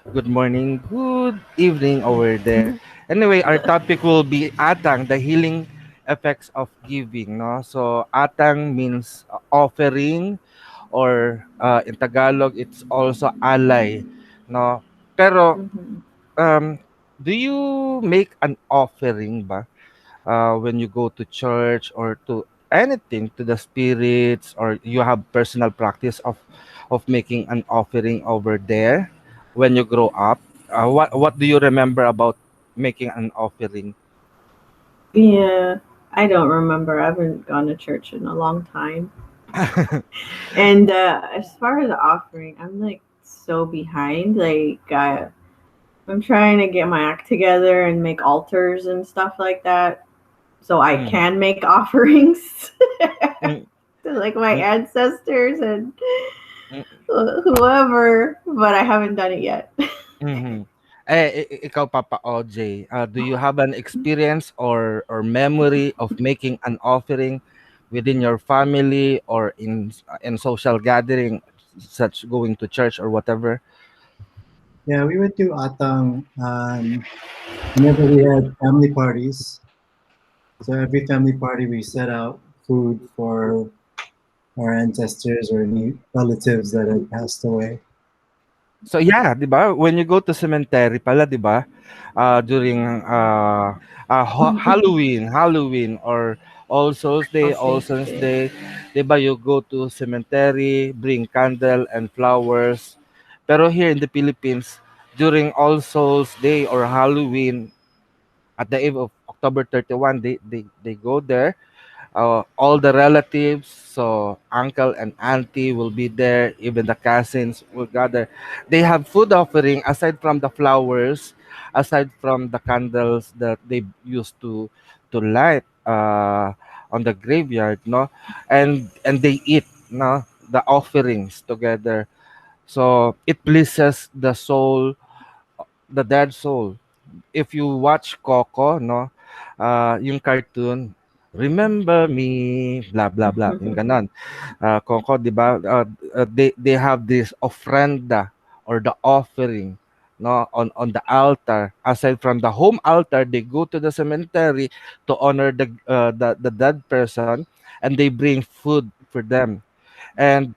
good morning, good evening over there. Anyway, our topic will be Atang, the healing effects of giving. No, so Atang means offering, or in Tagalog, it's also Alay. No, pero Mhm. um, do you make an offering ba? When you go to church or to anything to the spirits, or you have personal practice of making an offering over there when you grow up. What do you remember about making an offering? Yeah, I don't remember. I haven't gone to church in a long time. And as far as the offering, I'm like so behind. I'm trying to get my act together and make altars and stuff like that so I Mm, can make offerings mm, to like my mm, ancestors and mm, whoever, but I haven't done it yet. mhm. Ikaw, Papa OJ, do you have an experience or memory of making an offering within your family or in social gathering, such going to church or whatever? Yeah, we went to Atang whenever we had family parties. So every family party, we set out food for our ancestors or any relatives that had passed away. So yeah, 'di ba? When you go to cemetery pala, 'di ba? During Halloween or All Souls Day, I'll All see. Saints Day, 'di ba? You go to cemetery, bring candle and flowers. Pero here in the Philippines, during All Souls Day or Halloween, at the eve of October 31, they go there, all the relatives, so uncle and auntie will be there, even the cousins will gather. They have food offering aside from the flowers, aside from the candles that they used to light on the graveyard, no, and they eat, no, the offerings together. So it pleases the soul, the dead soul. If you watch Coco, no, yung cartoon, remember me, blah blah blah, yung ganon. Coco, 'di ba? They have this ofrenda or the offering, no, on the altar. Aside from the home altar, they go to the cemetery to honor the dead person, and they bring food for them. And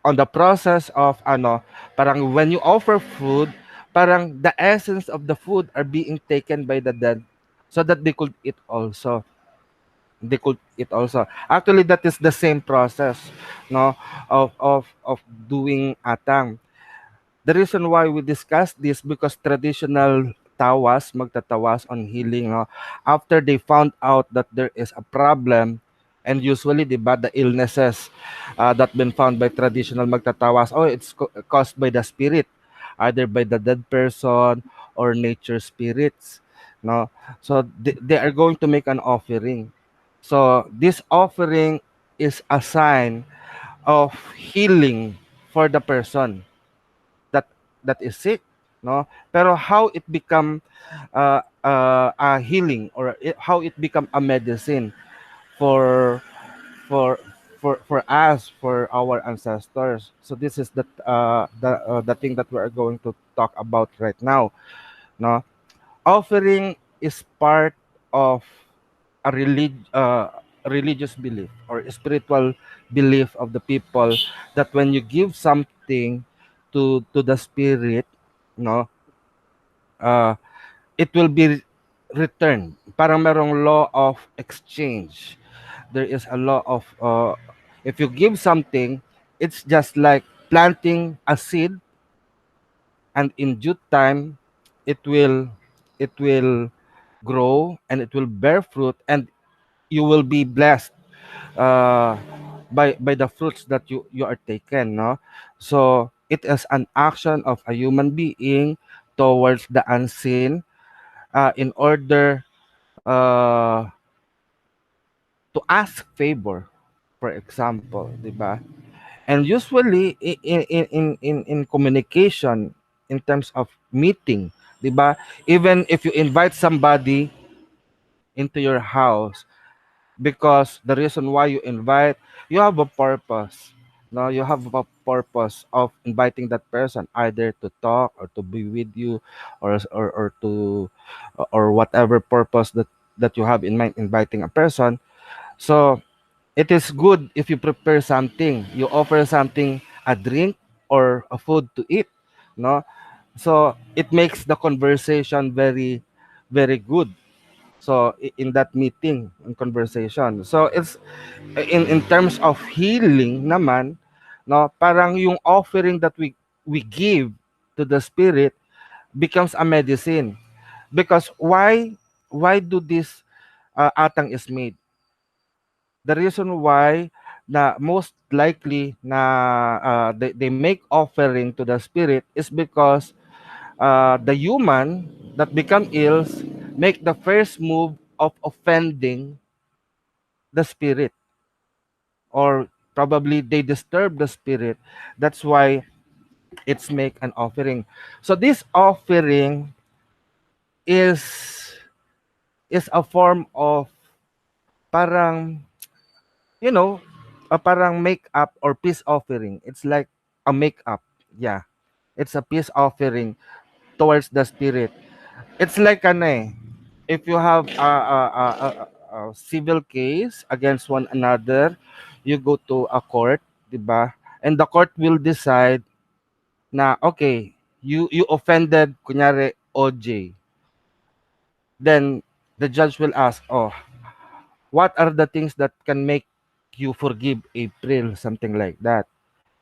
on the process of parang when you offer food, parang the essence of the food are being taken by the dead so that they could eat also. They could eat also. Actually, that is the same process, no, of doing atang. The reason why we discuss this because traditional tawas, magtatawas on healing, no, after they found out that there is a problem, and usually, di ba, the illnesses that been found by traditional magtatawas, oh, it's caused by the spirit, either by the dead person or nature spirits, no. So they are going to make an offering. So this offering is a sign of healing for the person that that is sick, no, pero how it become a healing, or how it become a medicine for for for us, for our ancestors. So this is the thing that we are going to talk about right now, no. Offering is part of a religious belief or spiritual belief of the people, that when you give something to the spirit, no, uh, it will be returned. Parang merong law of exchange. There is a law of if you give something, it's just like planting a seed, and in due time it will it will grow and it will bear fruit, and you will be blessed uh, by the fruits that you are taken, no. So it is an action of a human being towards the unseen, in order uh, to ask favor, for example, di ba? And usually in communication, in terms of meeting, di ba, even if you invite somebody into your house, because the reason why you invite, you have a purpose, No, you have a purpose of inviting that person either to talk or to be with you, or to, or whatever purpose that you have in mind inviting a person. So it is good if you prepare something, you offer something, a drink or a food to eat, no? So it makes the conversation very, very good. So in that meeting and conversation, so it's in terms of healing naman, no, parang yung offering that we give to the spirit becomes a medicine. Because why do this atang is made? The reason why na most likely na they make offering to the spirit is because the human that become ill make the first move of offending the spirit, or probably they disturb the spirit. That's why it's make an offering. So this offering is is a form of parang, you know, a parang make-up or peace offering. It's like a make-up. Yeah. It's a peace offering towards the spirit. It's like ano eh, if you have a civil case against one another, you go to a court, 'di ba? And the court will decide na okay, you offended kunyari OJ. Then the judge will ask, "Oh, what are the things that can make you forgive April?" Something like that.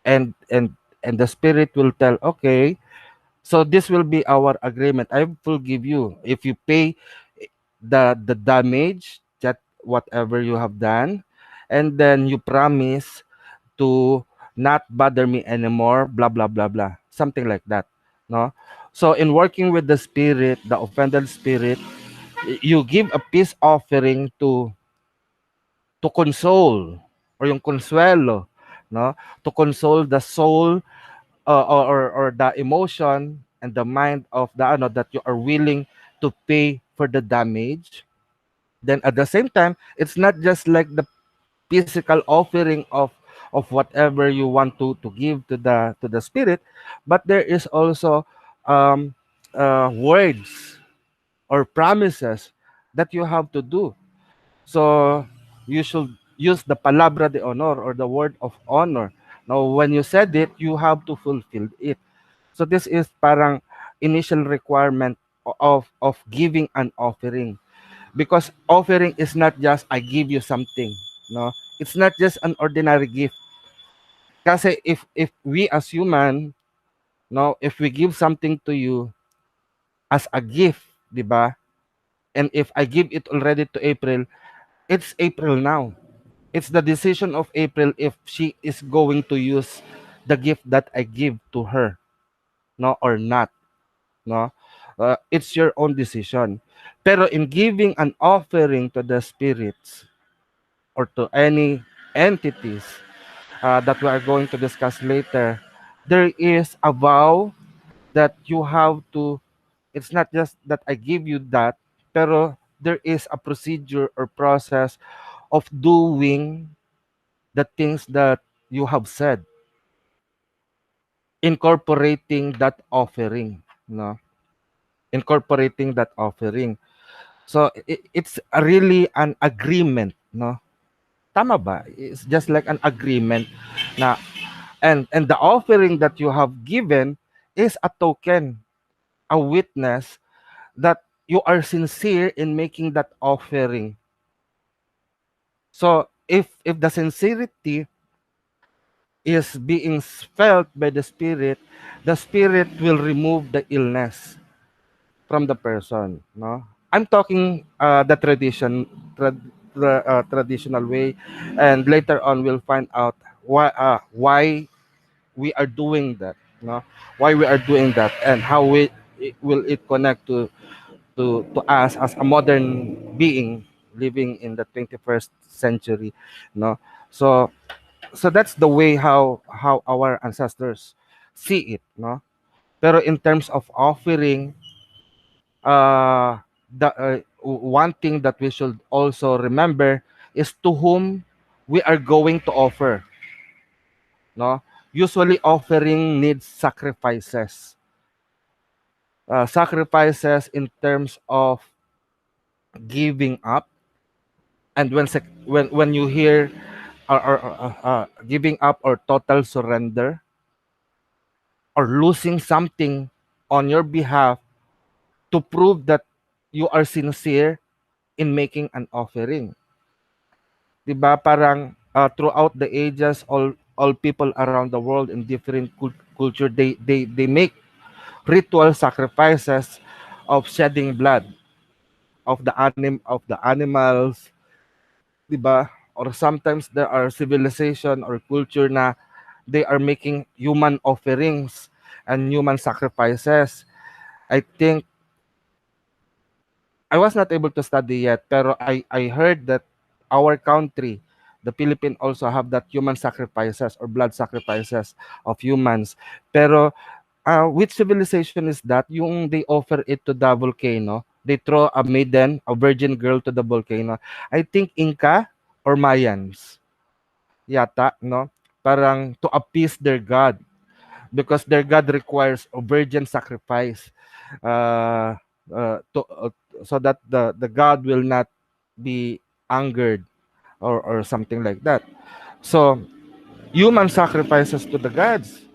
And and the spirit will tell, "Okay, so this will be our agreement. I forgive you if you pay the damage that whatever you have done, and then you promise to not bother me anymore, blah blah blah blah, something like that." No, so in working with the spirit, the offended spirit, you give a peace offering to console, or yung consuelo, no, to console the soul, or the emotion and the mind of the ano that you are willing to pay for the damage. Then at the same time, it's not just like the physical offering of whatever you want to give to the spirit, but there is also um words or promises that you have to do. So you should use the palabra de honor, or the word of honor. Now when you said it, you have to fulfill it. So this is parang initial requirement of giving an offering, because offering is not just I give you something, no, it's not just an ordinary gift. Kasi if we as human, no, if we give something to you as a gift, di ba, and if I give it already to April, it's April now, it's the decision of April if she is going to use the gift that I give to her, no, or not, no. It's your own decision. Pero in giving an offering to the spirits or to any entities that we are going to discuss later, there is a vow that you have to. It's not just that I give you that, pero there is a procedure or process of doing the things that you have said, incorporating that offering, no, incorporating that offering. So it's really an agreement, no? Tama ba? It's just like an agreement na, and the offering that you have given is a token, a witness that you are sincere in making that offering. So if the sincerity is being felt by the spirit will remove the illness from the person, no. I'm talking the traditional way, and later on we'll find out why we are doing that, no, why we are doing that, and how will it connect to us as a modern being living in the 21st century, no. So that's the way how our ancestors see it, no. Pero in terms of offering, one thing that we should also remember is to whom we are going to offer, no? Usually offering needs sacrifices. Sacrifices in terms of giving up, and when you hear giving up or total surrender or losing something on your behalf to prove that you are sincere in making an offering. 'Di ba? Parang throughout the ages, all people around the world in different culture, they make ritual sacrifices of shedding blood of the animals, 'di ba? Or sometimes there are civilization or culture na they are making human offerings and human sacrifices. I think I was not able to study yet, pero I heard that our country, the Philippines, also have that human sacrifices or blood sacrifices of humans. Pero which civilization is that? Yung they offer it to the volcano. They throw a maiden, a virgin girl to the volcano. I think Inca or Mayans yata, no? Parang to appease their God, because their God requires a virgin sacrifice, uh, so that the God will not be angered, or something like that. So human sacrifices to the gods.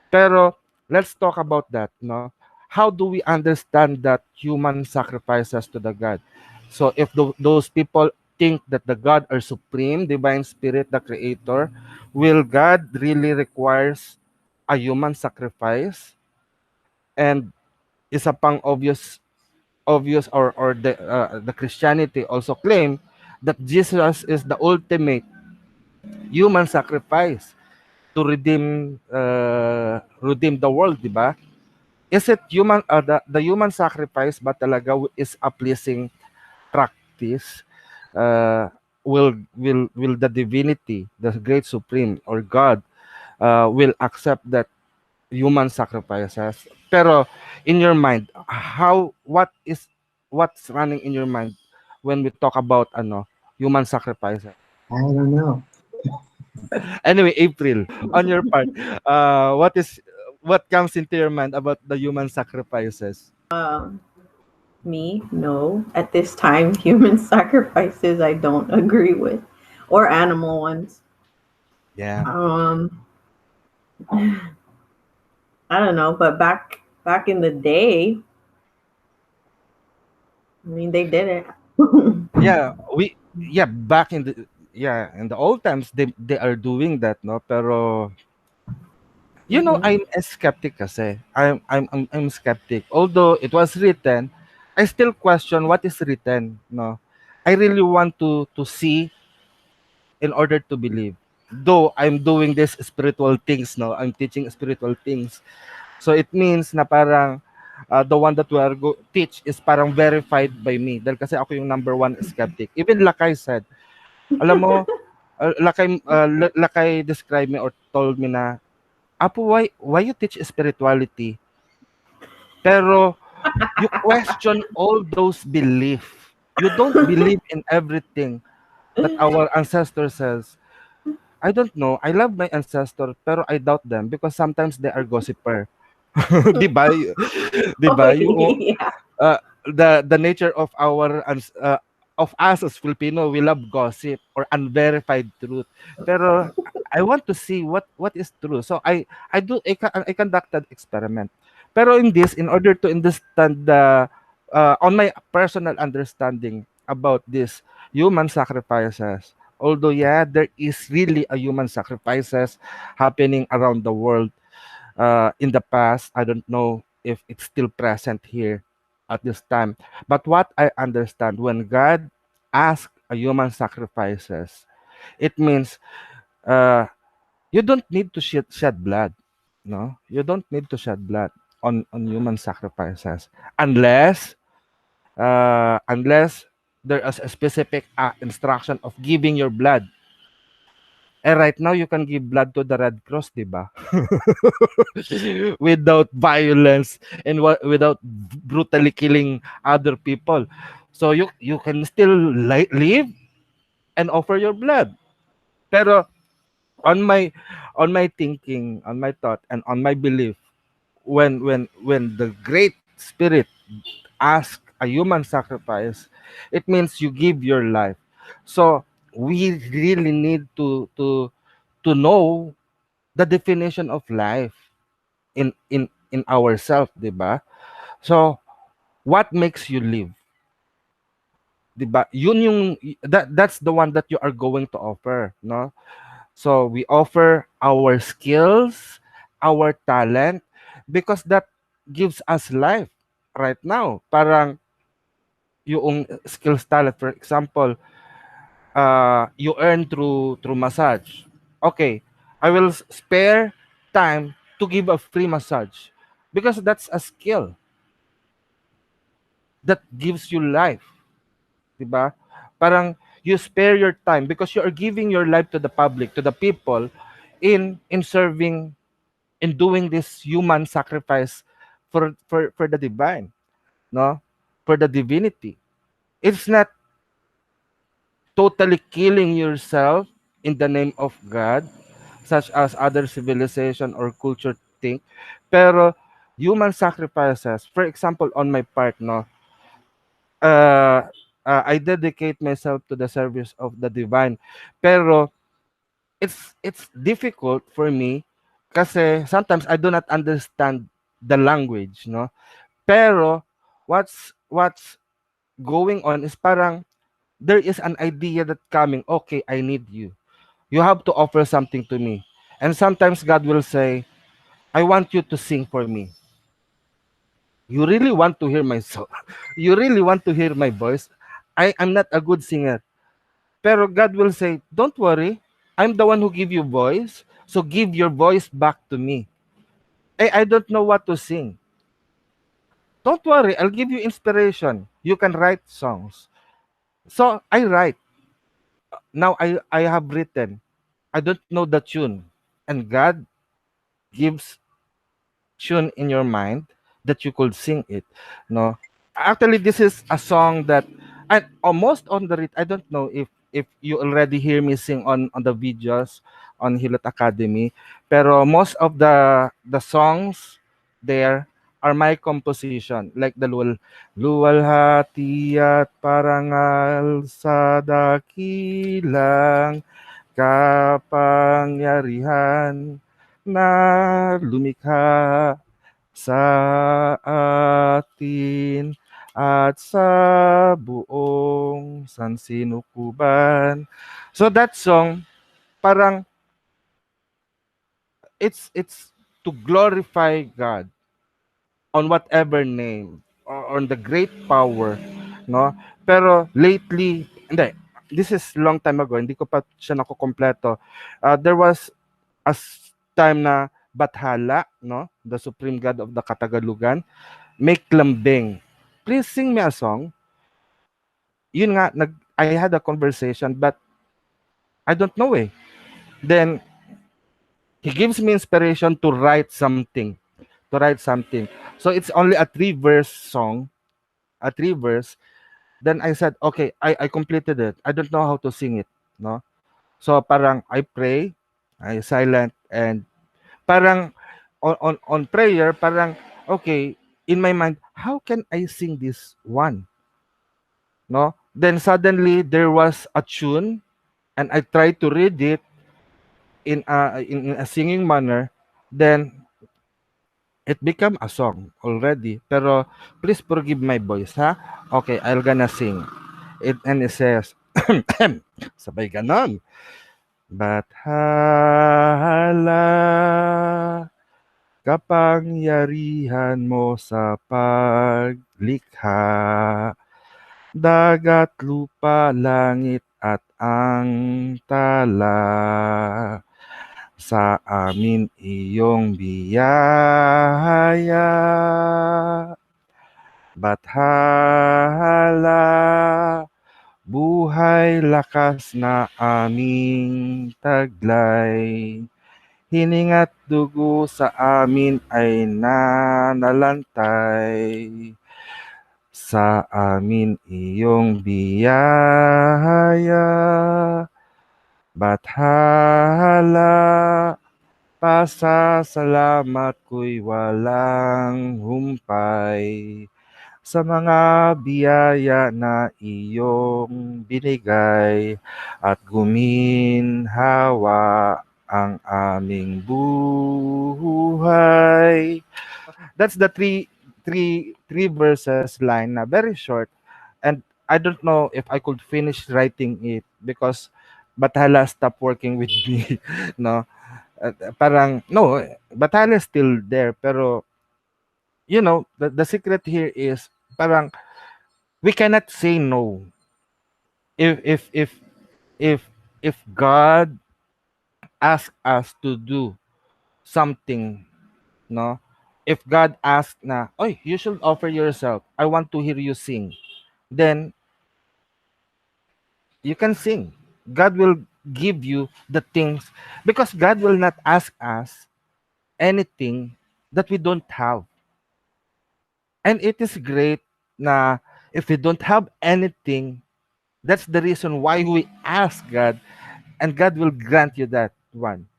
Pero let's talk about that, no? How do we understand that human sacrifices to the God? So if those people think that the God are supreme, divine spirit, the creator, will God really requires a human sacrifice? And isa pang obvious, or the Christianity also claim that Jesus is the ultimate human sacrifice to redeem the world, di ba? Is it human, the human sacrifice ba talaga is a pleasing practice? Will the divinity, the great supreme or God, will accept that human sacrifices? Pero in your mind, what's running in your mind when we talk about human sacrifices? I don't know. Anyway, April, on your part, what comes into your mind about the human sacrifices? Um, Me, no. At this time, human sacrifices I don't agree with, or animal ones. Yeah. Um, I don't know, but back in the day, I mean, they did it. Yeah, back in the old times they are doing that, no? Pero Mhm. I'm a skeptic kasi. I'm skeptic. Although it was written, I still question what is written, no? I really want to see in order to believe. Though I'm doing this spiritual things, no? I'm teaching spiritual things. So it means na parang the one that we are teach is parang verified by me. Dahil kasi ako yung number one skeptic. Even Lakay said, alam mo, Lakay described me or told me na, Apo, why you teach spirituality? Pero you question all those belief. You don't believe in everything that our ancestor says. I don't know. I love my ancestor, pero I doubt them because sometimes they are gossiper. 'Di ba? 'Di Oh ba? Yung yeah. the nature of us as Filipino, we love gossip or unverified truth. Pero I want to see what is true. So I conducted experiment. Pero in this, in order to understand the on my personal understanding about this human sacrifices, although yeah, there is really a human sacrifices happening around the world in the past. I don't know if it's still present here at this time. But what I understand, when God asks a human sacrifices, it means you don't need to shed blood. No, you don't need to shed blood on human sacrifices unless there is a specific instruction of giving your blood. And right now, you can give blood to the Red Cross, di ba? Without violence and without brutally killing other people. So you can still live and offer your blood. Pero on my thinking, on my thought, and on my belief, when the Great Spirit ask a human sacrifice, it means you give your life. So we really need to know the definition of life in ourselves, 'di ba? So what makes you live, 'di ba? Yun yung that's the one that you are going to offer, no? So we offer our skills, our talent, because that gives us life right now. Parang yung skills talent, for example, you earn through massage. Okay, I will spare time to give a free massage because that's a skill that gives you life, 'di ba? Parang you spare your time because you are giving your life to the public, to the people in serving, in doing this human sacrifice for the divine, no? For the divinity. It's not totally killing yourself in the name of God, such as other civilization or culture think. Pero human sacrifices, for example, on my part, no, uh, I dedicate myself to the service of the divine. Pero it's difficult for me kasi sometimes I do not understand the language, no? Pero what's going on is parang there is an idea that coming, okay, I need you. You have to offer something to me. And sometimes God will say, I want you to sing for me. You really want to hear my song? You really want to hear my voice? I'm not a good singer. Pero God will say, don't worry. I'm the one who give you voice. So give your voice back to me. I don't know what to sing. Don't worry. I'll give you inspiration. You can write songs. So I write. Now I have written. I don't know the tune. And God gives tune in your mind that you could sing it, no? Actually, this is a song that I almost on the I don't know if you already hear me sing on the videos on Hilot Academy, pero most of the songs there are my composition, like the luwalhati at parangal sa dakilang kapangyarihan na lumikha sa atin at sa buong sansinukuban. So that song, parang it's to glorify God on whatever name or on the great power, no? Pero lately, hindi, this is long time ago, hindi ko pa siya nakukompleto. There was a time na Bathala, no? The supreme god of the Katagalugan, make lambing. Please sing me a song. Yun nga, I had a conversation, but I don't know eh. Then, he gives me inspiration to write something. To write something. So, it's only a three-verse song. A three-verse. Then I said, okay, I completed it. I don't know how to sing it. No? So, parang I pray, I silent, and parang on prayer, parang, okay, in my mind, how can I sing this one? No? Then suddenly there was a tune and I tried to read it in a singing manner. Then it became a song already. Pero please forgive my voice, ha? Okay, I'm gonna sing. And it says, sabay ganon. Bathala, kapangyarihan mo sa paglikha, dagat, lupa, langit at ang tala. Sa amin iyong biyaya, Bathala, buhay lakas na aming taglay. Hininga't dugo sa amin ay nanalantay. Sa amin iyong biyaya, Bathala, pasasalamat ko'y walang humpay sa mga biyaya na iyong binigay at guminhawa ang aming buhay. That's the three verses line na very short, and I don't know if I could finish writing it because Bathala stopped working with me. No, parang no, Bathala is still there, pero the secret here is parang we cannot say no if if if if if God asks us to do something, no, if God asks na, oy, you should offer yourself, I want to hear you sing, then you can sing. God will give you the things, because God will not ask us anything that we don't have. And it is great na if we don't have anything, that's the reason why we ask God, and God will grant you that one.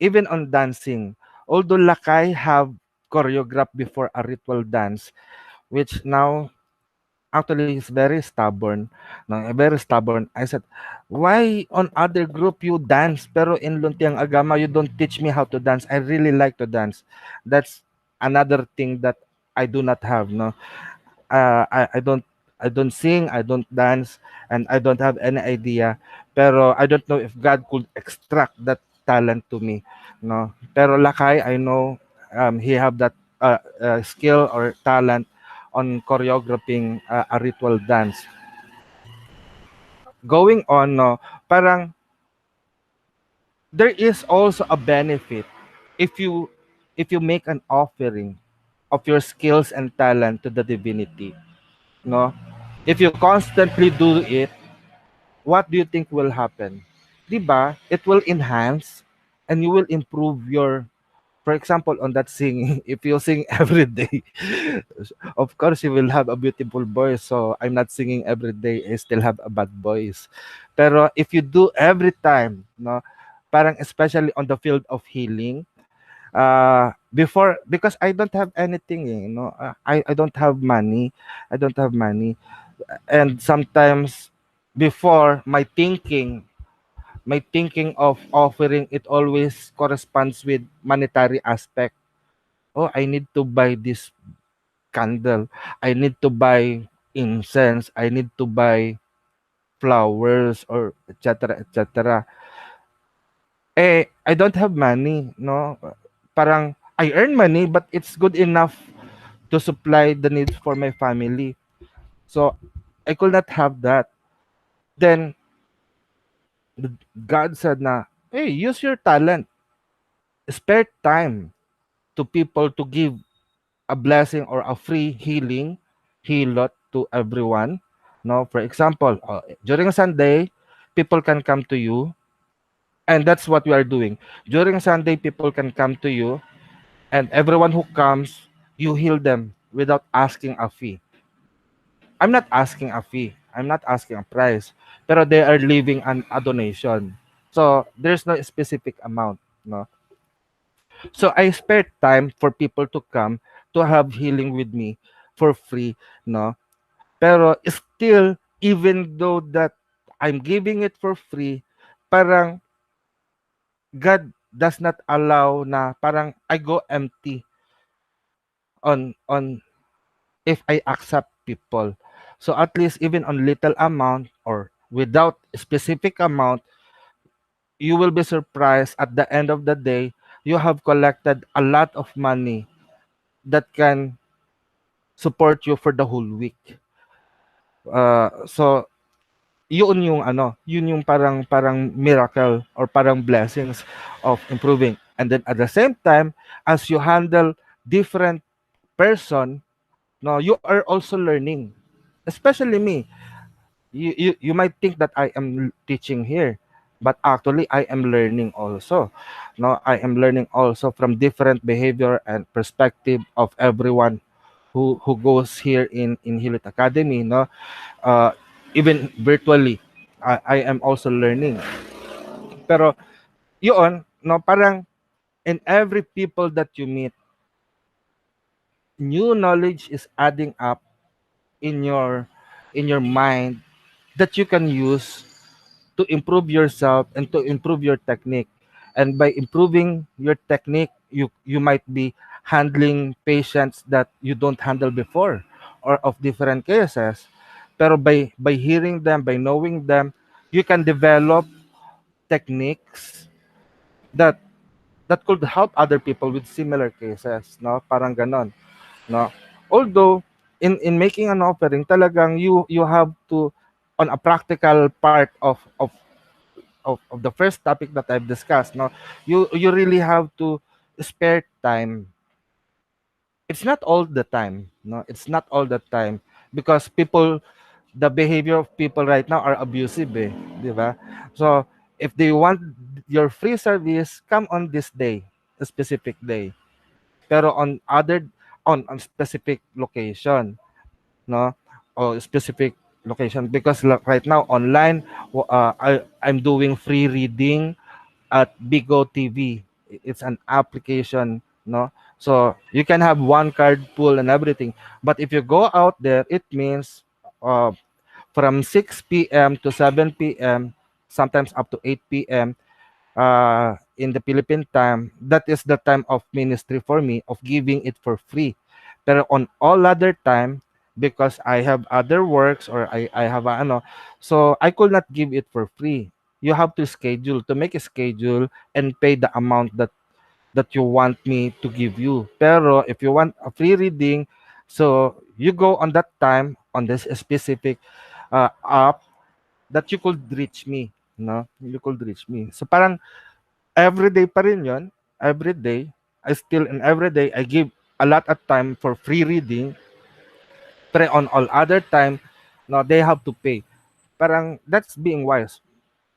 Even on dancing, although Lakay have choreographed before a ritual dance, which now actually he's very stubborn. No, very stubborn. I said, why on other group you dance, pero in Luntiang Agama you don't teach me how to dance? I really like to dance. That's another thing that I do not have. No, I don't sing, I don't dance, and I don't have any idea. Pero I don't know if God could extract that talent to me. No, pero Lakay, I know he have that skill or talent on choreographing a ritual dance. Going on, no, parang there is also a benefit if you make an offering of your skills and talent to the divinity, no? If you constantly do it, what do you think will happen? 'Di ba? It will enhance and you will improve your, for example, on that singing, if you sing every day, of course you will have a beautiful voice. So I'm not singing every day, I still have a bad voice. Pero if you do every time, no, parang especially on the field of healing, before, because I don't have anything, I don't have money. I don't have money. And sometimes before my thinking of offering, it always corresponds with monetary aspect. Oh, I need to buy this candle, I need to buy incense, I need to buy flowers, or etc etc. I don't have money, no. Parang I earn money, but it's good enough to supply the needs for my family. So I could not have that. Then God said na, hey, use your talent, spare time to people to give a blessing or a free healing, hilot to everyone. No, for example, during Sunday, people can come to you, and that's what we are doing. During Sunday, people can come to you, and everyone who comes, you heal them without asking a fee. I'm not asking a fee. I'm not asking a price, pero they are leaving a donation. So there's no specific amount, no. So I spare time for people to come to have healing with me for free, no. Pero still, even though that I'm giving it for free, parang God does not allow na parang I go empty on if I accept people. So at least even on little amount or without specific amount, you will be surprised at the end of the day you have collected a lot of money that can support you for the whole week. So yun yung parang miracle or parang blessings of improving. And then at the same time, as you handle different person, no, you are also learning. Especially me. You might think that I am teaching here, but actually I am learning also. No, I am learning also from different behavior and perspective of everyone who goes here in Hilot Academy, no. uh, Even virtually, I am also learning. Pero yun, no, parang in every people that you meet, new knowledge is adding up in your mind that you can use to improve yourself and to improve your technique. And by improving your technique, you might be handling patients that you don't handle before or of different cases. Pero by hearing them, by knowing them, you can develop techniques that could help other people with similar cases, no? Parang ganon, no? Although in making an offering, talagang you have to, on a practical part of the first topic that I've discussed, no, you really have to spare time. It's not all the time, no, it's not all the time, because people, the behavior of people right now are abusive, eh, di ba? So if they want your free service, come on this day, a specific day, pero on specific location, no, or specific location, because right now online, I'm doing free reading at Bigo TV. It's an application, no? So you can have one card pool and everything. But if you go out there, it means uh, from 6 p.m. to 7 p.m., sometimes up to 8 p.m. In the Philippine time, that is the time of ministry for me, of giving it for free. Pero on all other time, because I have other works, or I have ano, so I could not give it for free. You have to schedule, to make a schedule and pay the amount that you want me to give you. Pero if you want a free reading, so you go on that time on this specific app that you could reach me, no? You could reach me. So parang everyday pa rin yun. Everyday, I still, and everyday, I give a lot of time for free reading. Pero on all other time, no, they have to pay. Parang that's being wise.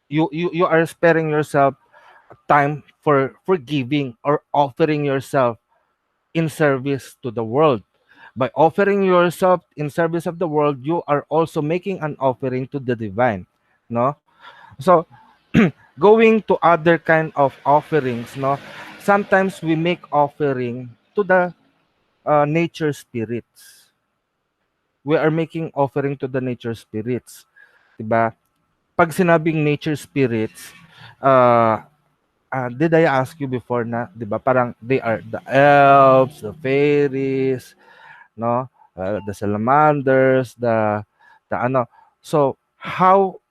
You are sparing yourself time for giving or offering yourself in service to the world. By offering yourself in service of the world, you are also making an offering to the divine, no? So going to other kind of offerings, no, sometimes we make offering to the nature spirits. We are making offering to the nature spirits, 'di ba? Pag sinabing nature spirits, uh, did I ask you before na, 'di ba, parang they are the elves, the fairies, no, the salamanders, the ano. So how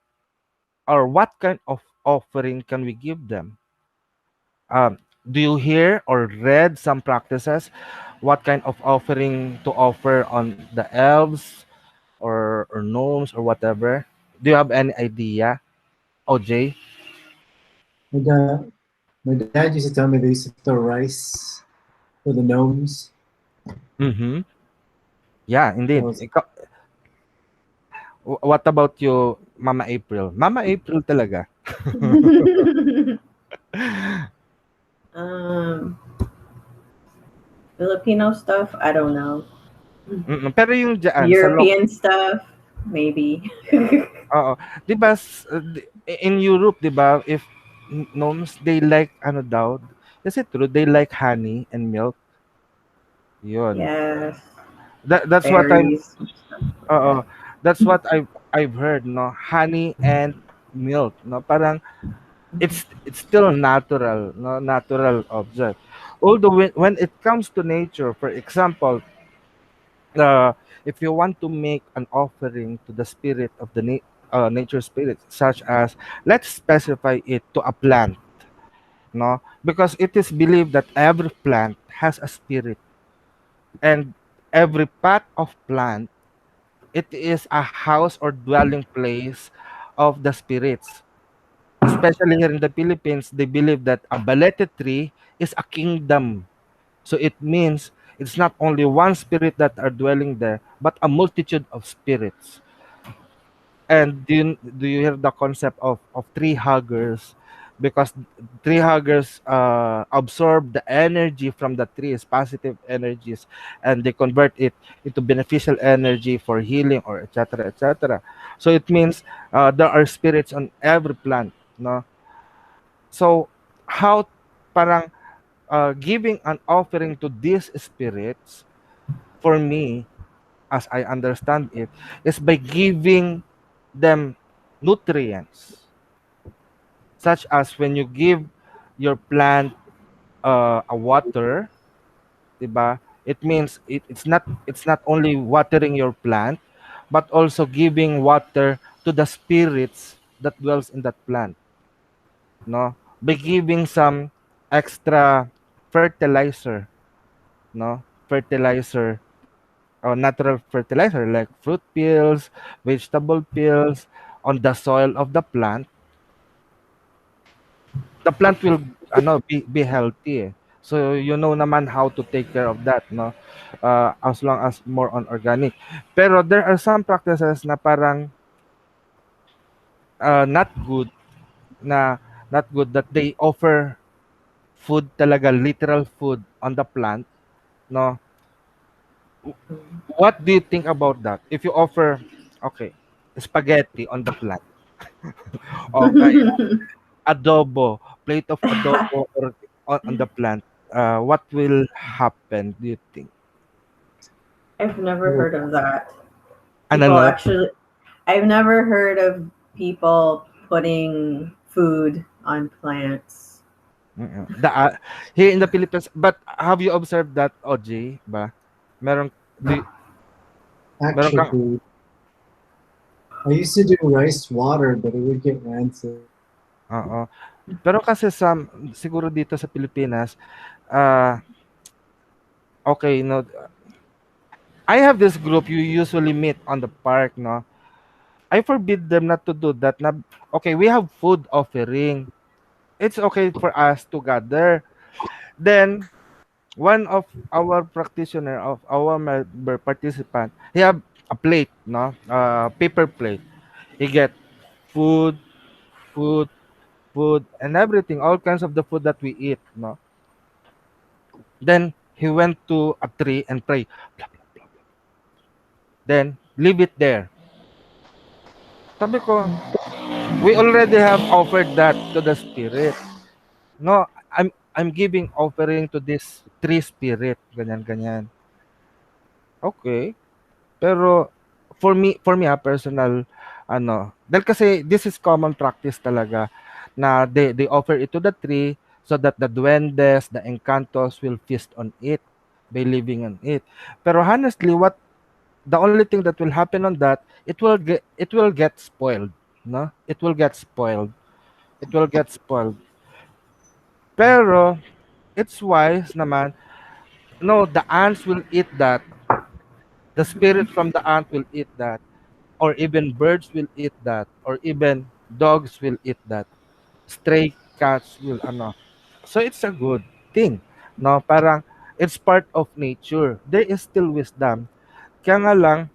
or what kind of offering can we give them? Do you hear or read some practices? What kind of offering to offer on the elves or gnomes or whatever? Do you have any idea, OJ? My dad, my dad used to tell me they used to throw rice for the gnomes. Mm-hmm. Yeah, I indeed. was, What about you, Mama April? Mama April talaga. um, Filipino stuff, I don't know. Pero yung dyan, sa European stuff, maybe. oo. 'Di ba in Europe, 'di ba, if gnomes, they like ano daw, is it true? They like honey and milk. Yun. Yes, That's what I'm berries, stuff like oo. that. That's what I've heard, no. Honey and milk, no. Parang it's still natural, no, natural object. Although when it comes to nature, for example, if you want to make an offering to the spirit of the nature spirit, such as, let's specify it to a plant, no, because it is believed that every plant has a spirit, and every part of plant, it is a house or dwelling place of the spirits. Especially here in the Philippines, they believe that a balete tree is a kingdom. So it means it's not only one spirit that are dwelling there, but a multitude of spirits. And do you hear the concept of tree huggers? Because tree huggers absorb the energy from the trees, positive energies, and they convert it into beneficial energy for healing or etc. etc. So it means there are spirits on every plant, no? So how parang giving an offering to these spirits, for me, as I understand it, is by giving them nutrients, such as when you give your plant a water, diba? It means it's not only watering your plant, but also giving water to the spirits that dwells in that plant, no? By giving some extra fertilizer, no? Fertilizer or natural fertilizer like fruit peels, vegetable peels on the soil of the plant will be healthy. Eh. So you know naman how to take care of that, no? As long as more on organic. Pero there are some practices na parang not good, na not good, that they offer food talaga, literal food on the plant, no? What do you think about that? If you offer, okay, spaghetti on the plant, o kaya adobo, plate of adobo or on the plant, what will happen, do you think? I've never Oh, heard of that. Ano People 'no? actually, I've never heard of people putting food on plants. Here in the Philippines, but have you observed that, OJ, ba? Meron di meron kang actually, I used to do rice water, but it would get rancid. oo. Pero kasi siguro dito sa Pilipinas, ah, okey 'no, I have this group you usually meet on the park 'no. I forbid them not to do that na, okay, we have food offering. It's okay for us to gather. Then one of our practitioner of our member participant, he have a plate, no, paper plate. He get food, food, food, and everything, all kinds of the food that we eat, no. Then he went to a tree and pray. Blah, blah, blah, blah. Then leave it there. Sabi ko, we already have offered that to the spirit. No, I'm giving offering to this tree spirit, ganyan ganyan. Okay. Pero personal, dahil kasi this is common practice talaga na they offer it to the tree so that the duendes, the encantos will feast on it by living on it. Pero honestly, the only thing that will happen on that, it will get spoiled, no? It will get spoiled. It will get spoiled. Pero it's wise naman. No, the ants will eat that. The spirit from the ant will eat that, or even birds will eat that, or even dogs will eat that. Stray cats will So it's a good thing. No, parang it's part of nature. There is still wisdom. Kaya nga lang,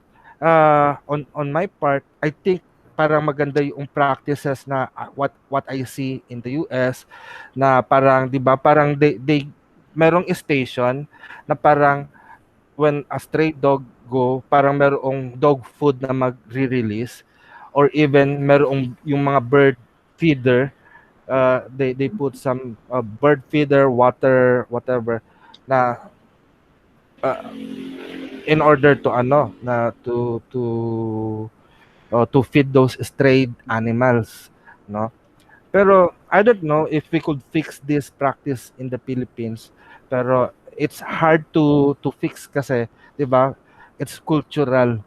on my part, I think parang maganda yung practices na what I see in the US, na parang 'di ba parang they merong station na parang when a stray dog go, parang merong dog food na magre-release, or even merong yung mga bird feeder, they put some bird feeder, water, whatever, na uh, in order to to feed those strayed animals, no? Pero I don't know if we could fix this practice in the Philippines. Pero it's hard to fix kasi, 'di ba? It's cultural.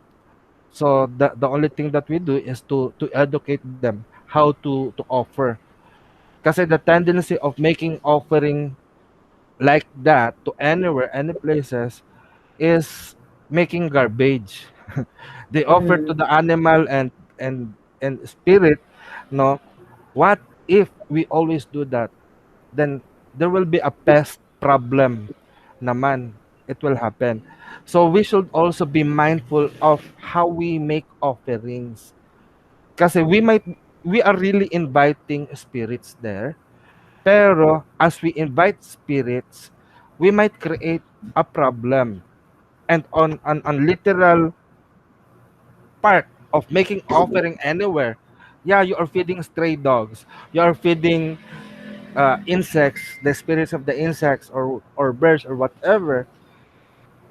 So the only thing that we do is to educate them how to offer. Kasi the tendency of making offering like that to anywhere, any places, is making garbage. They offer to Mm. the animal and spirit, no? What if we always do that? Then there will be a pest problem naman. It will happen. So we should also be mindful of how we make offerings. Kasi we are really inviting spirits there. Pero as we invite spirits, we might create a problem. And on literal part of making offering anywhere, yeah, you are feeding stray dogs. You are feeding insects, the spirits of the insects or birds or whatever.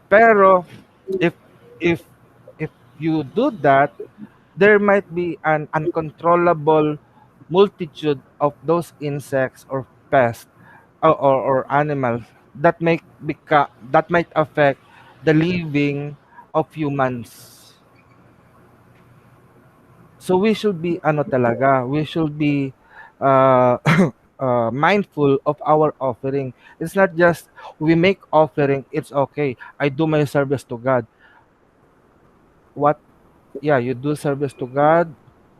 Pero if if if you do that, there might be an uncontrollable multitude of those insects or pests or animals that might affect the living of humans. So we should be ano talaga, we should be uh, mindful of our offering. It's not just we make offering, it's okay. I do my service to God. What Yeah, you do service to God,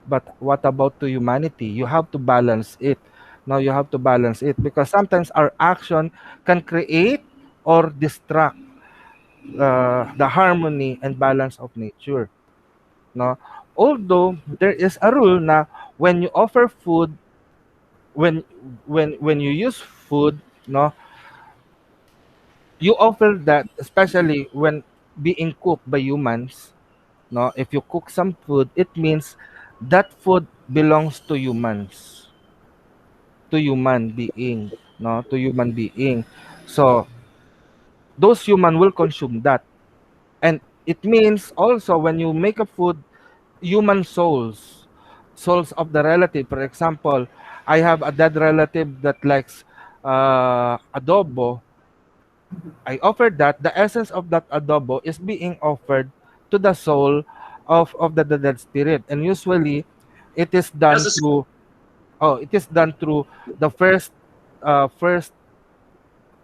but what about to humanity? You have to balance it. Now you have to balance it because sometimes our action can create or distract the harmony and balance of nature. No, although there is a rule na when you offer food, when when you use food, no, you offer that especially when being cooked by humans. No, if you cook some food, it means that food belongs to humans, to human being, no, to human being. So those human will consume that, and it means also when you make a food, human souls, souls of the relative. For example, I have a dead relative that likes adobo. I offered that. The essence of that adobo is being offered to the soul of the dead spirit, and usually it is As done a through it is done through the first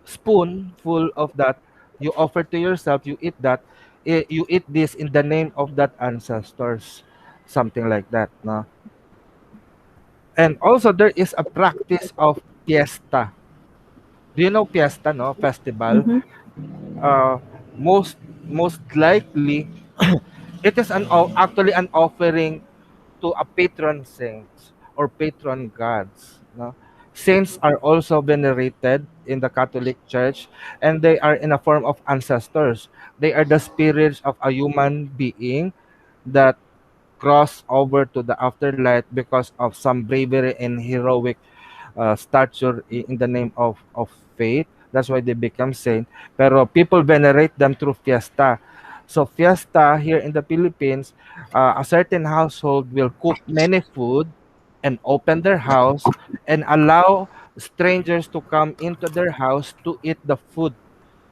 spoonful of that you offer to yourself. You eat that. You eat this in the name of that ancestors, something like that. No, and also there is a practice of fiesta. Do you know fiesta? No, festival. Mm-hmm. uh, most most likely it is actually an offering to a patron saints or patron gods, no? Saints are also venerated in the Catholic Church, and they are in a form of ancestors. They are the spirits of a human being that cross over to the afterlife because of some bravery and heroic stature in the name of faith. That's why they become saint. Pero people venerate them through fiesta. So fiesta here in the Philippines, a certain household will cook many food and open their house and allow strangers to come into their house to eat the food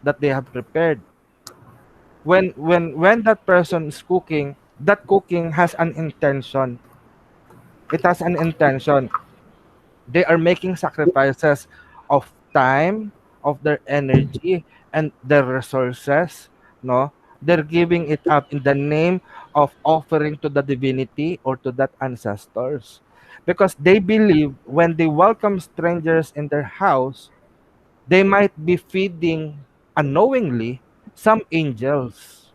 that they have prepared. When that person is cooking, that cooking has an intention. It has an intention. They are making sacrifices of time, of their energy and their resources, no, they're giving it up in the name of offering to the divinity or to that ancestors, because they believe when they welcome strangers in their house, they might be feeding unknowingly some angels,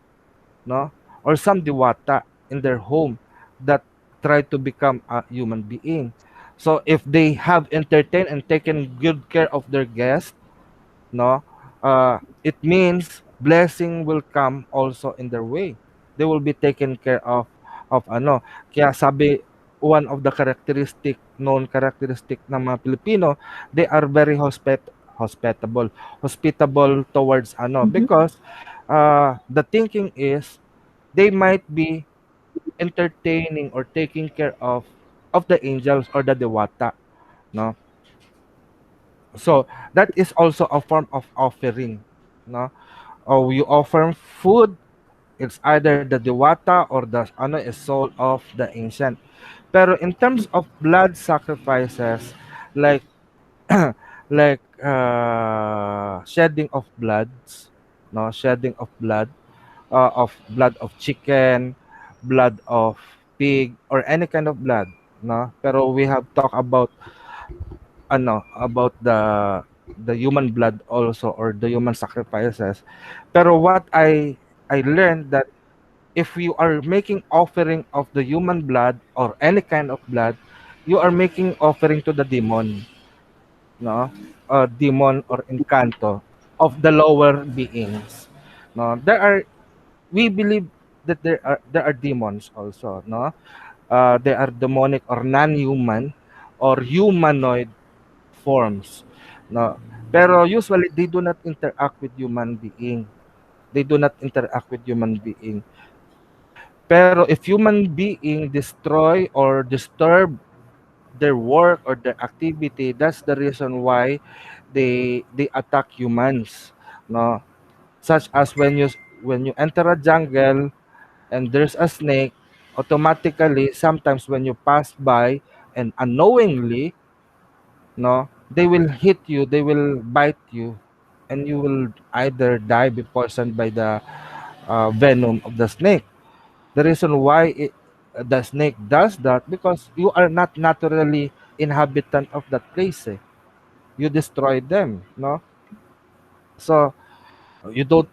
no, or some diwata in their home that try to become a human being. So if they have entertained and taken good care of their guests, no, it means blessing will come also in their way. They will be taken care of ano. Kaya sabi, one of the known characteristic ng mga Pilipino, they are very hospitable towards ano, Mm-hmm. because the thinking is they might be entertaining or taking care of the angels or the dewata, no. So that is also a form of offering, no. Or you offer food, it's either the dewata or the ano is soul of the ancient. Pero in terms of blood sacrifices, like like shedding of bloods, no, shedding of blood of chicken, blood of pig, or any kind of blood, no. Pero we have talked about ano, about the human blood also, or the human sacrifices. Pero what I learned that if you are making offering of the human blood or any kind of blood, you are making offering to the demon, no, demon or encanto of the lower beings, no. We believe that there are demons also, no. They are demonic or non-human or humanoid forms, no? Pero usually they do not interact with human being. They do not interact with human being. Pero if human being destroy or disturb their work or their activity, that's the reason why they attack humans, no? Such as when you enter a jungle and there's a snake, automatically sometimes when you pass by and unknowingly, no, they will hit you, they will bite you, and you will either die, be poisoned by the venom of the snake. The reason why the snake does that, because you are not naturally inhabitant of that place. Eh. You destroy them, no? So you don't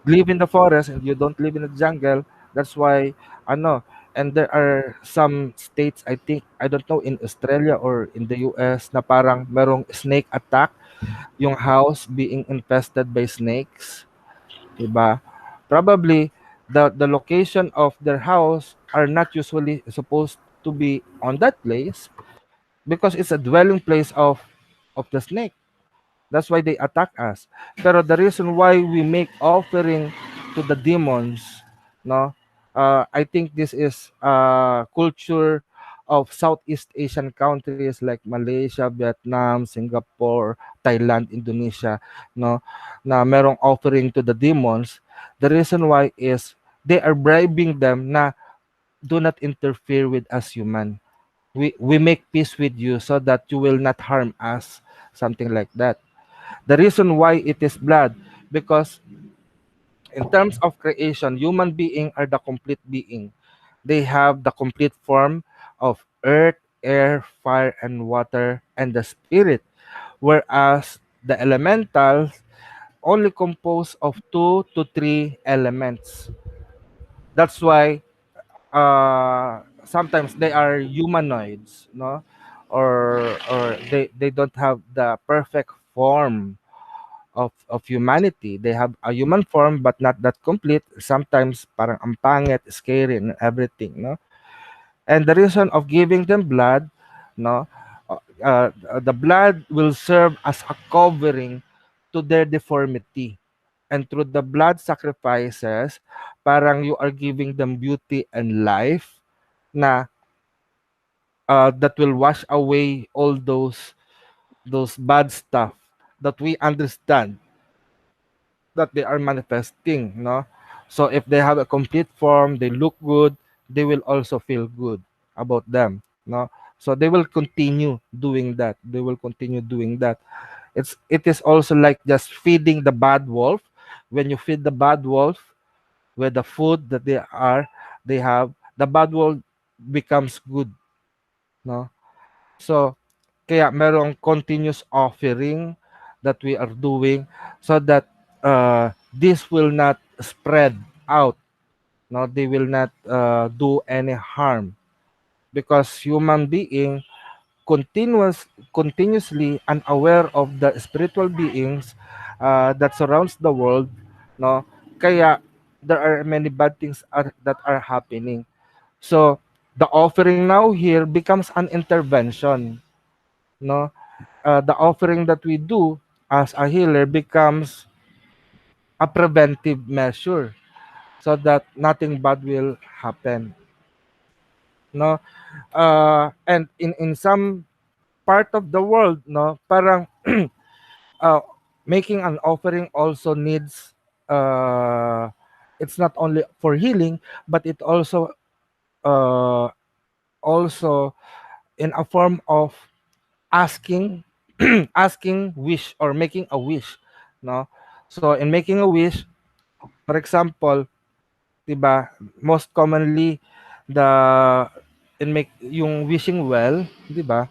live in the forest and you don't live in the jungle. That's why ano. And there are some states, I think, I don't know, in Australia or in the US, na parang merong snake attack, yung house being infested by snakes, 'di ba? Probably the location of their house are not usually supposed to be on that place because it's a dwelling place of the snake. That's why they attack us. Pero the reason why we make offering to the demons, no, I think this is culture of Southeast Asian countries like Malaysia, Vietnam, Singapore, Thailand, Indonesia, no, na merong offering to the demons. The reason why is they are bribing them na do not interfere with us human. We make peace with you so that you will not harm us, something like that. The reason why it is blood, because in terms of creation, human being are the complete being. They have the complete form of earth, air, fire, and water, and the spirit. Whereas the elementals only compose of 2 to 3 elements. That's why sometimes they are humanoids, no, or they don't have the perfect form of humanity. They have a human form but not that complete. Sometimes parang ang pangit, scary and everything, no? And the reason of giving them blood, no, the blood will serve as a covering to their deformity. And through the blood sacrifices, parang you are giving them beauty and life na that will wash away all those bad stuff that we understand that they are manifesting, no? So if they have a complete form, they look good, they will also feel good about them, no? So they will continue doing that. They will continue doing that. It is also like just feeding the bad wolf. When you feed the bad wolf with the food that they have, the bad wolf becomes good, no? So kaya merong continuous offering that we are doing so that this will not spread out, no, they will not do any harm because human being continuously unaware of the spiritual beings that surrounds the world, no, kaya there are many bad things that are happening. So the offering now here becomes an intervention, no. The offering that we do as a healer becomes a preventive measure so that nothing bad will happen, no. And in some part of the world, no, parang uh, making an offering also needs it's not only for healing but it uh, also in a form of asking asking wish or making a wish, no. So in making a wish, for example, 'di ba, most commonly the in make yung wishing well, 'di ba?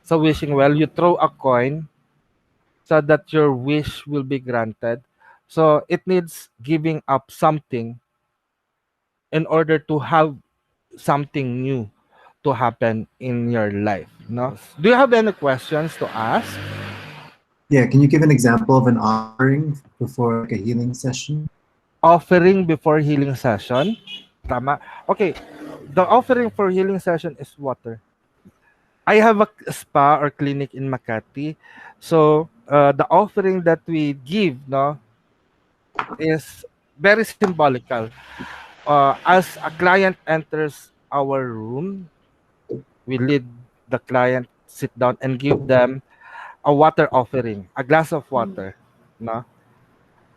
Sa wishing well, you throw a coin so that your wish will be granted. So it needs giving up something in order to have something new to happen in your life, no? Do you have any questions to ask? Yeah, can you give an example of an offering before like a healing session? Offering before healing session. Tama. Okay. The offering for healing session is water. I have a spa or clinic in Makati. So the offering that we give, no, is very symbolical. As a client enters our room, we lead the client sit down and give them a water offering, a glass of water. No,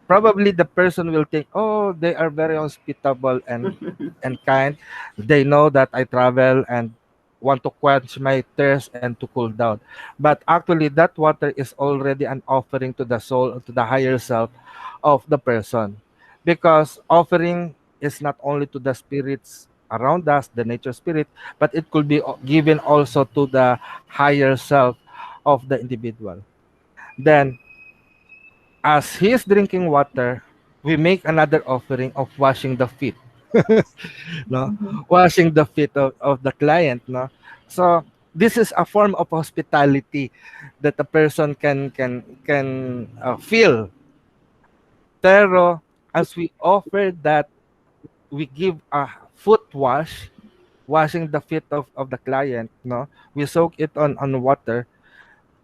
probably the person will think, oh, they are very hospitable and kind. They know that I travel and want to quench my thirst and to cool down. But actually, that water is already an offering to the soul, to the higher self of the person. Because offering is not only to the spirits around us, the nature spirit, but it could be given also to the higher self of the individual. Then as he is drinking water, we make another offering of washing the feet, no? Washing the feet of the client, no? So this is a form of hospitality that the person can feel. Pero as we offer that, we give a foot wash, washing the feet of the client, no? We soak it on water.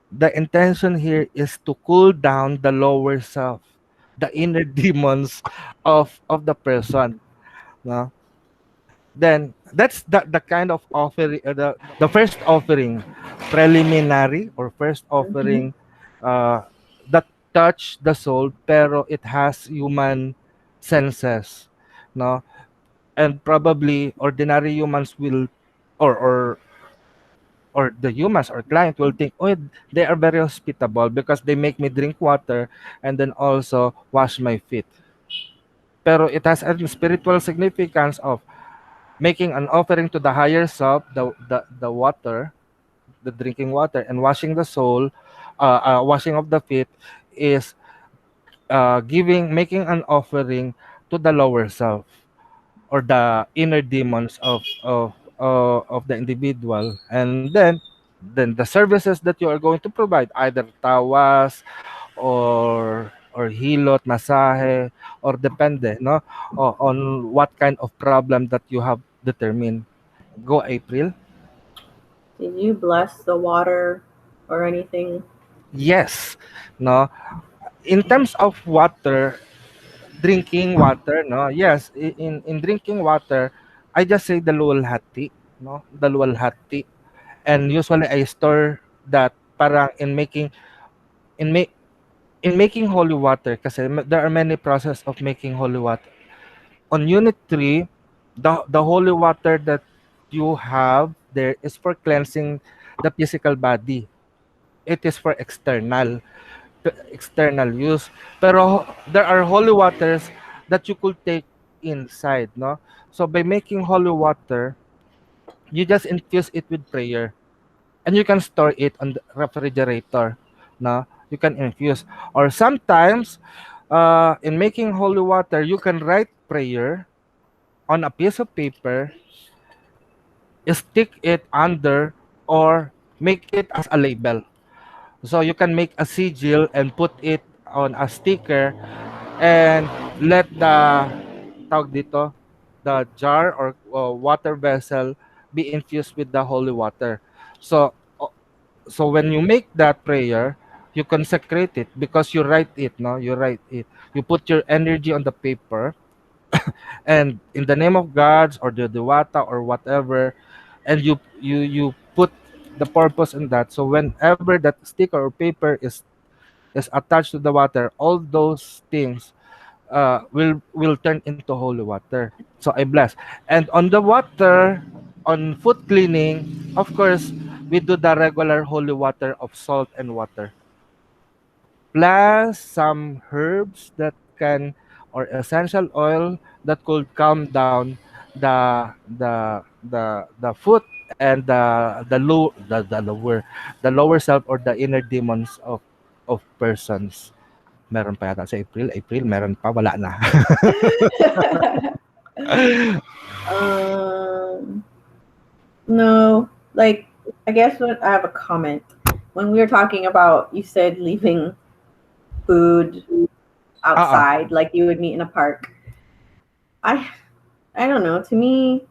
The intention here is to cool down the lower self, the inner demons of the person. No? Then that's the kind of offering, the first offering, preliminary or first Mhm. offering, uh, that touch the soul, pero it has human senses, no? And probably ordinary humans will, or or the humans or client will think, oh, they are very hospitable because they make me drink water and then also wash my feet. Pero it has a spiritual significance of making an offering to the higher self, the water, the drinking water, and washing the soul, washing of the feet is making an offering to the lower self or the inner demons of the individual. And then the services that you are going to provide, either tawas or hilot, masahe, or depende, no, on what kind of problem that you have determined. Go, April. Did you bless the water or anything? Yes, no, in terms of water, drinking water, no, yes, in drinking water, I just say dalawalhati, no, dalawalhati. And usually I store that parang in ma- in making holy water, kasi there are many process of making holy water. On unit 3, the holy water that you have there is for cleansing the physical body. It is for external use. Pero there are holy waters that you could take inside, no? So by making holy water, you just infuse it with prayer, and you can store it on the refrigerator, no? You can infuse, or sometimes in making holy water you can write prayer on a piece of paper, stick it under, or make it as a label. So you can make a sigil and put it on a sticker and let the tawag dito, the jar or water vessel be infused with the holy water. So so when you make that prayer, you consecrate it because you write it, no? You write it. You put your energy on the paper, and in the name of gods or the Dewata or whatever, and you put the purpose in that. So whenever that sticker or paper is attached to the water, all those things will turn into holy water. So I bless. And on the water, on foot cleaning, of course, we do the regular holy water of salt and water, plus some herbs that can, or essential oil that could calm down the foot and the lower self or the inner demons of persons. Meron pa yata sa April, meron pa, wala na. um, no, like I guess what I have a comment. When we were talking about, you said leaving food Oo. outside, like you would meet in a park. I I don't know. To me,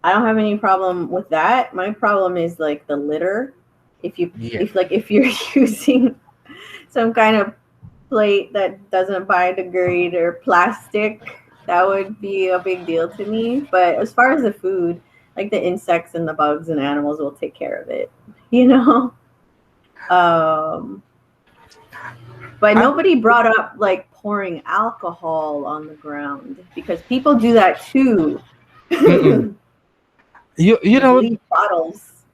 I don't have any problem with that. My problem is like the litter. Yeah. If you're using some kind of plate that doesn't biodegrade or plastic, that would be a big deal to me. But as far as the food, like the insects and the bugs and animals will take care of it, you know? Um, but Ah, nobody brought up like pouring alcohol on the ground because people do that too. mm. You Just know, leave bottles.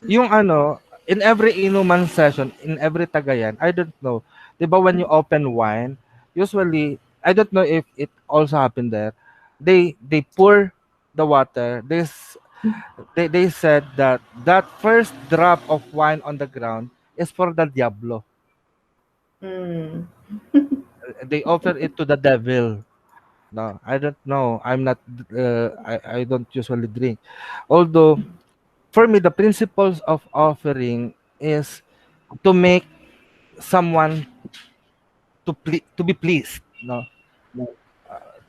yung ano, in every inuman session, in every Tagayan, I don't know. 'Di ba when you open wine, usually I don't know if it also happened there. They pour the water. They said that that first drop of wine on the ground is for the diablo. Mm. They offer it to the devil. No, I don't know. I'm not. I don't usually drink. Although for me, the principles of offering is to make someone to be pleased. No,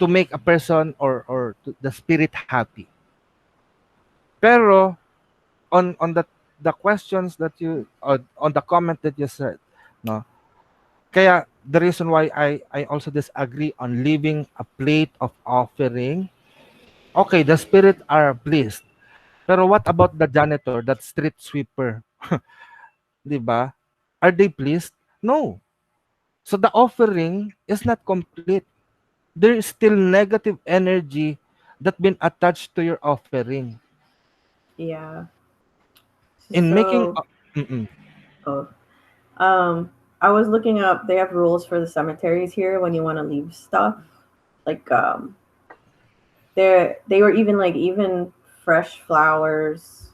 to make a person or the spirit happy. Pero on the questions that you on the comment that you said, no. Kaya the reason why I also disagree on leaving a plate of offering. Okay, the spirit are pleased. Pero what about the janitor, that street sweeper? 'Di ba? Are they pleased? No. So the offering is not complete. There is still negative energy that been attached to your offering. Yeah. In making So, mm-mm, oh, I was looking up. They have rules for the cemeteries here when you want to leave stuff. Like, they were even like even fresh flowers.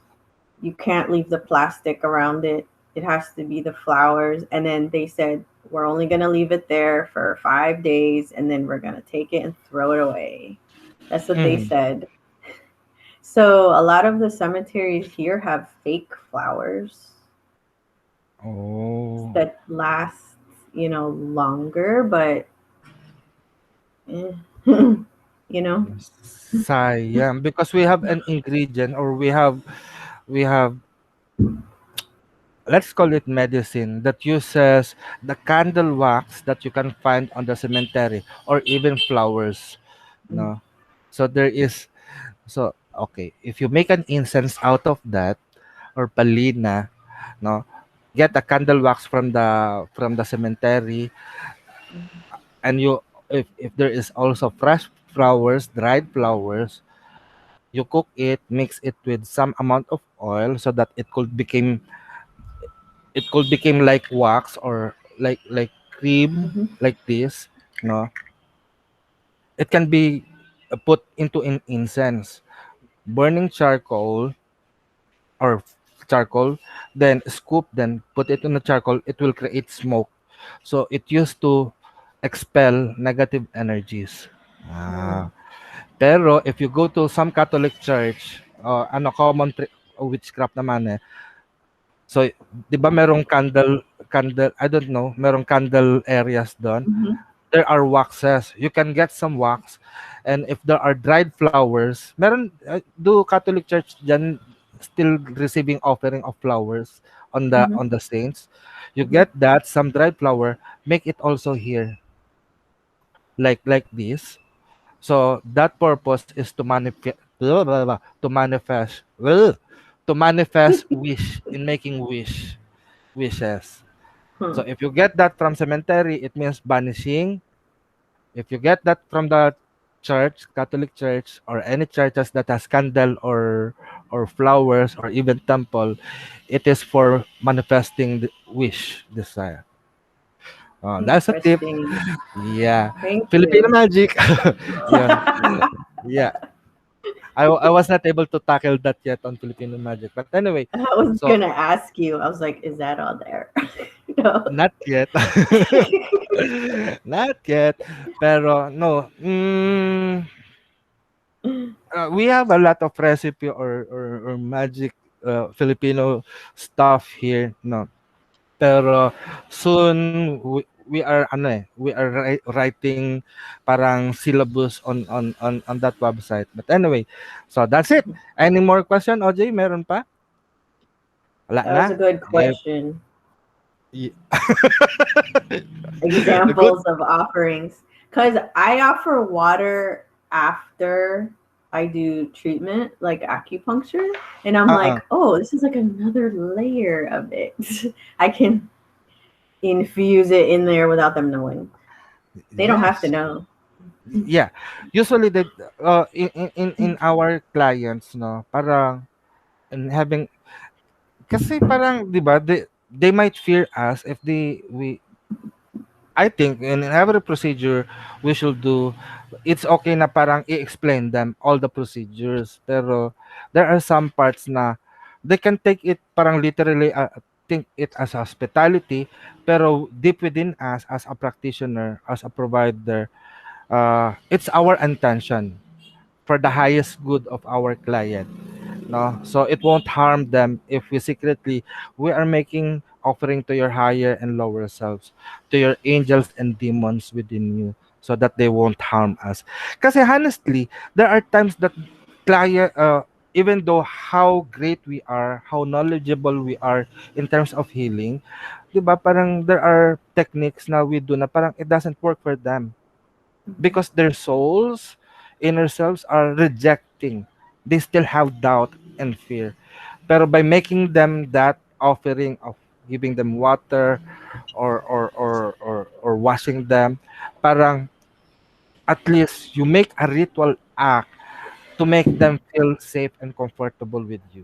You can't leave the plastic around it. It has to be the flowers. And then they said we're only gonna leave it there for 5 days, and then we're gonna take it and throw it away. That's what they mm. said. So a lot of the cemeteries here have fake flowers Oh, that last, longer, but eh, you know. sayang because we have an ingredient or we have let's call it medicine that uses the candle wax that you can find on the cemetery or even flowers, Mm-hmm. no. So there is, so okay, if you make an incense out of that or palina, no, get a candle wax from the cemetery, and you, if there is also fresh flowers, dried flowers, you cook it, mix it with some amount of oil so that it could become like wax or like cream, Mm-hmm. like this, no. It can be put into incense, burning charcoal or charcoal, then scoop, then put it in the charcoal, it will create smoke. So it used to expel negative energies. Mm-hmm. Ah. Pero if you go to some Catholic church, ano, witchcraft naman eh. So, 'di ba merong candle, I don't know, merong candle areas doon. Mm-hmm. There are waxes. You can get some wax, and if there are dried flowers, meron, do Catholic Church diyan still receiving offering of flowers Mm-hmm. on the saints. You Mm-hmm. get that, some dried flower, make it also here, like this. So that purpose is to manifest wish, in making wishes. So Huh. if you get that from cemetery, it means banishing. If you get that from the church, Catholic church, or any churches that has candle or flowers or even temple, it is for manifesting the wish, desire. That's a tip. Interesting. Yeah. Thank Filipino you. magic. Yun. Yeah. I was not able to tackle that yet on Filipino magic. But anyway, I was so gonna ask you. I was like, is that all there? No. not yet. Not yet. Pero no. We have a lot of recipe or magic Filipino stuff here. No. Pero soon writing parang syllabus on that website. But anyway, so that's it. Any more question, OJ? Meron pa? Wala That na? was a good Eh, question. y- good. Examples of offerings. Because I offer water after I do treatment, like acupuncture. And I'm Uh-uh. like, oh, this is like another layer of it. I can infuse it in there without them knowing. They don't have to Yes. know. Yeah. Usually in our clients, no, parang in having kasi parang 'di ba, they might fear us if they we I think in every procedure we should do, it's okay na parang i-explain them all the procedures. Pero there are some parts na they can take it parang literally, think it as hospitality, pero deep within us as a practitioner, as a provider, it's our intention for the highest good of our client, no, so it won't harm them if we secretly we are making offering to your higher and lower selves, to your angels and demons within you, so that they won't harm us. Because honestly, there are times that client, even though how great we are, how knowledgeable we are in terms of healing, 'di ba, parang there are techniques na we do na parang it doesn't work for them Mhm. because their souls, inner selves are rejecting. They still have doubt and fear. Pero by making them that offering of giving them water or washing them, parang at least you make a ritual act to make them feel safe and comfortable with you.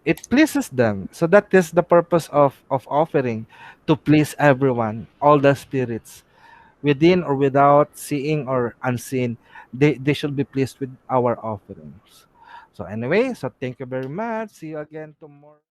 It pleases them. So that is the purpose of offering, to please everyone, all the spirits within or without, seeing or unseen, they should be pleased with our offerings. So anyway, so thank you very much. See you again tomorrow.